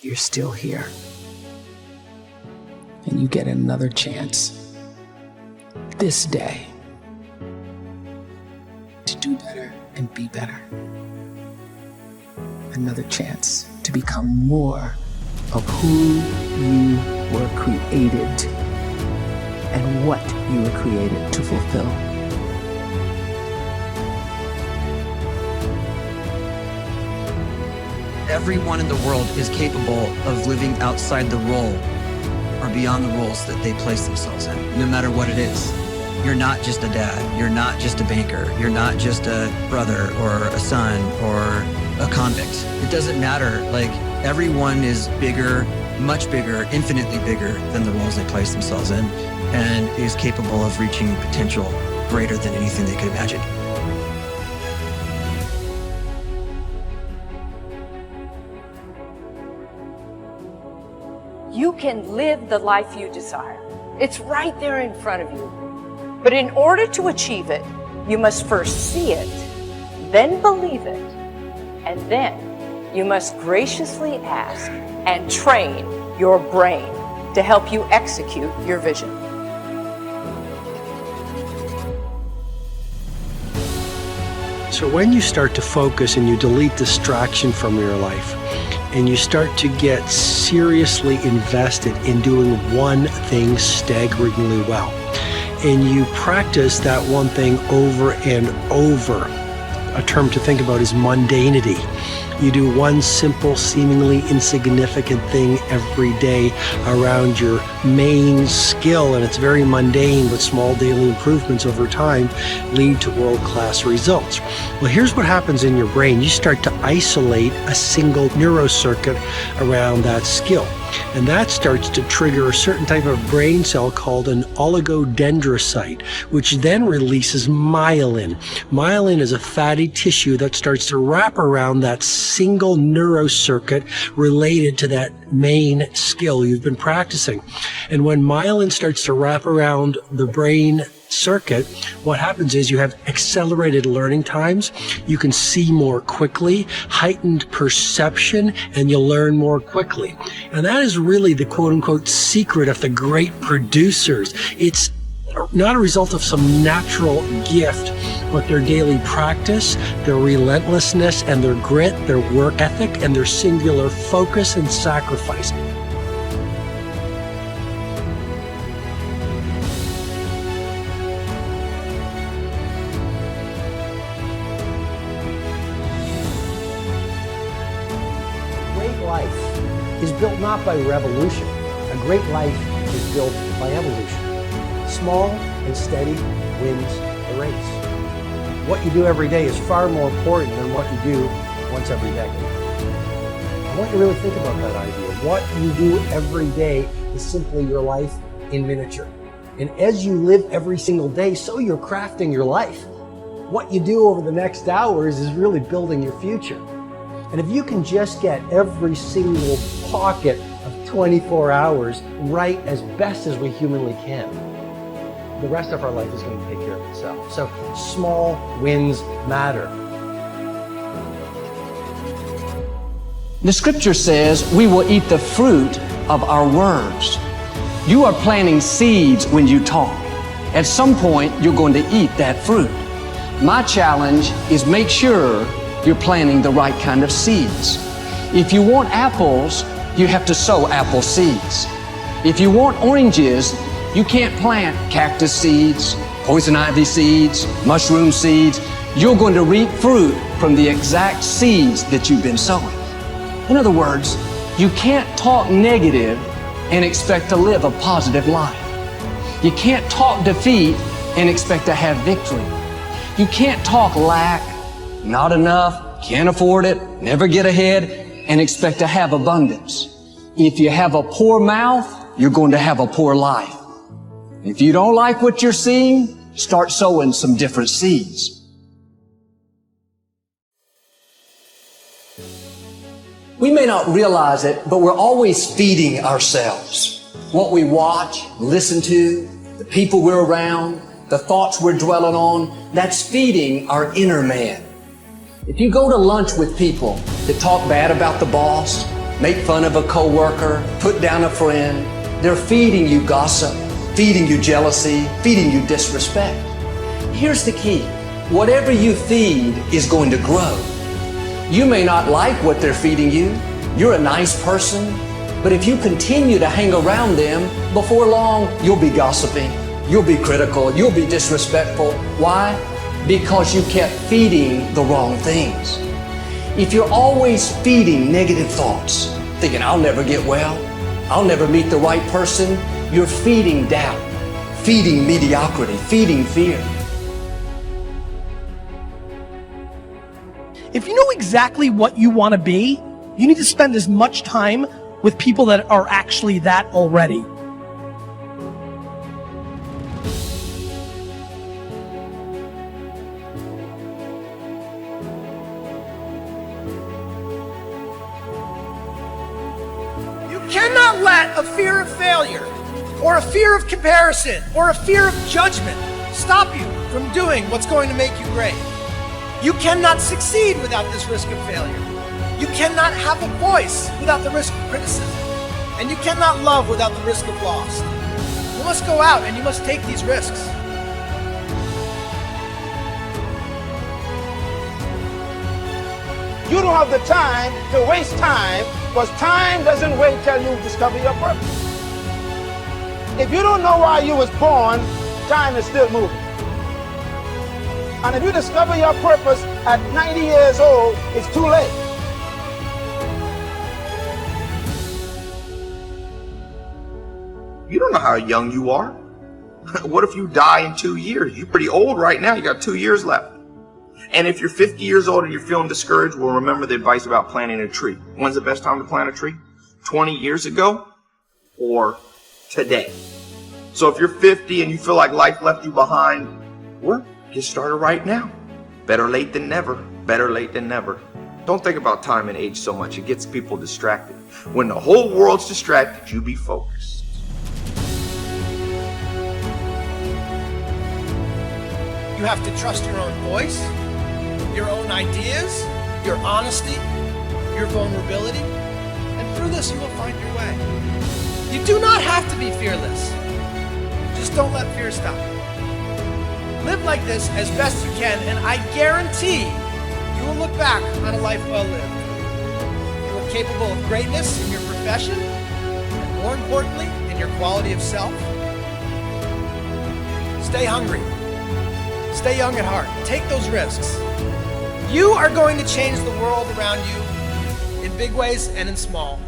you're still here. And you get another chance this day to do better and be better. Another chance to become more of who you were created and what you were created to fulfill. Everyone in the world is capable of living outside the role or beyond the roles that they place themselves in, no matter what it is. You're not just a dad, you're not just a banker, you're not just a brother or a son or a convict. It doesn't matter. Like, everyone is bigger, much bigger, infinitely bigger than the roles they place themselves in, and is capable of reaching potential greater than anything they could imagine. You can live the life you desire. It's right there in front of you. But in order to achieve it, you must first see it, then believe it, and then you must graciously ask and train your brain to help you execute your vision. So when you start to focus and you delete distraction from your life, and you start to get seriously invested in doing one thing staggeringly well, and you practice that one thing over and over, a term to think about is mundanity. You do one simple, seemingly insignificant thing every day around your main skill, and it's very mundane, but small daily improvements over time lead to world-class results. Well, here's what happens in your brain. You start to isolate a single neurocircuit around that skill, and that starts to trigger a certain type of brain cell called an oligodendrocyte, which then releases myelin. Myelin is a fatty tissue that starts to wrap around that single neurocircuit related to that main skill you've been practicing. And when myelin starts to wrap around the brain circuit, what happens is you have accelerated learning times, you can see more quickly, heightened perception, and you'll learn more quickly. And that is really the quote-unquote secret of the great producers. It's not a result of some natural gift, but their daily practice, their relentlessness and their grit, their work ethic, and their singular focus and sacrifice. Great life is built not by revolution. A great life is built by evolution. Small and steady wins the race. What you do every day is far more important than what you do once every decade. I want you to really think about that idea. What you do every day is simply your life in miniature. And as you live every single day, so you're crafting your life. What you do over the next hours is really building your future. And if you can just get every single pocket of 24 hours right as best as we humanly can, the rest of our life is going to take care of itself. So small wins matter. The scripture says we will eat the fruit of our words. You are planting seeds when you talk. At some point, you're going to eat that fruit. My challenge is make sure you're planting the right kind of seeds. If you want apples, you have to sow apple seeds. If you want oranges, you can't plant cactus seeds, poison ivy seeds, mushroom seeds. You're going to reap fruit from the exact seeds that you've been sowing. In other words, you can't talk negative and expect to live a positive life. You can't talk defeat and expect to have victory. You can't talk lack, not enough, can't afford it, never get ahead, and expect to have abundance. If you have a poor mouth, you're going to have a poor life. If you don't like what you're seeing, start sowing some different seeds. We may not realize it, but we're always feeding ourselves. What we watch, listen to, the people we're around, the thoughts we're dwelling on, that's feeding our inner man. If you go to lunch with people that talk bad about the boss, make fun of a coworker, put down a friend. They're feeding you gossip, feeding you jealousy, feeding you disrespect. Here's the key. Whatever you feed is going to grow. You may not like what they're feeding you. You're a nice person, but if you continue to hang around them, before long, you'll be gossiping, you'll be critical, you'll be disrespectful. Why? Because you kept feeding the wrong things. If you're always feeding negative thoughts, thinking, I'll never get well, I'll never meet the right person, you're feeding doubt, feeding mediocrity, feeding fear. If you know exactly what you want to be, you need to spend as much time with people that are actually that already. You cannot let a fear of failure, or a fear of comparison, or a fear of judgment stop you from doing what's going to make you great. You cannot succeed without this risk of failure. You cannot have a voice without the risk of criticism. And you cannot love without the risk of loss. You must go out and you must take these risks. You don't have the time to waste time, because time doesn't wait till you discover your purpose. If you don't know why you was born, time is still moving. And if you discover your purpose at 90 years old, it's too late. You don't know how young you are. What if you die in 2 years? You're pretty old right now. You got 2 years left. And if you're 50 years old and you're feeling discouraged, well, remember the advice about planting a tree. When's the best time to plant a tree? 20 years ago or today? So if you're 50 and you feel like life left you behind, well, get started right now. Better late than never. Better late than never. Don't think about time and age so much. It gets people distracted. When the whole world's distracted, you be focused. You have to trust your own voice, your own ideas, your honesty, your vulnerability, and through this you will find your way. You do not have to be fearless. Just don't let fear stop you. Live like this as best you can, and I guarantee you will look back on a life well lived. You are capable of greatness in your profession, and more importantly, in your quality of self. Stay hungry. Stay young at heart. Take those risks. You are going to change the world around you in big ways and in small.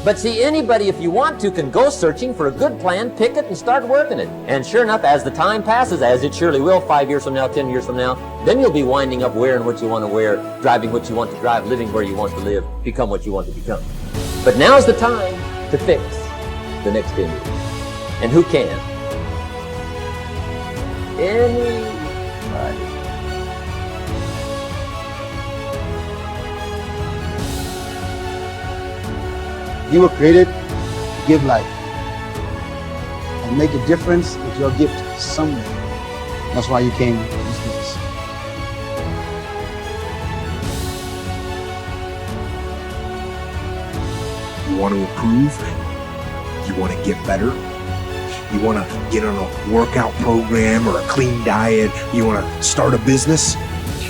But see, anybody, if you want to, can go searching for a good plan, pick it, and start working it. And sure enough, as the time passes, as it surely will 5 years from now, 10 years from now, then you'll be winding up wearing what you want to wear, driving what you want to drive, living where you want to live, become what you want to become. But now's the time to fix the next 10 years. And who can? Anybody. You were created to give life and make a difference with your gift somewhere. That's why you came to this business. You want to improve? You want to get better? You want to get on a workout program or a clean diet? You want to start a business?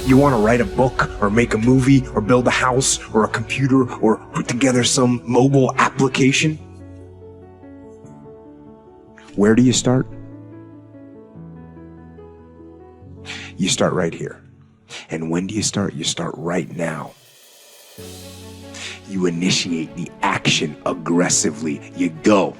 You want to write a book or make a movie or build a house or a computer or put together some mobile application? Where do you start? You start right here. And when do you start? You start right now. You initiate the action aggressively. You go.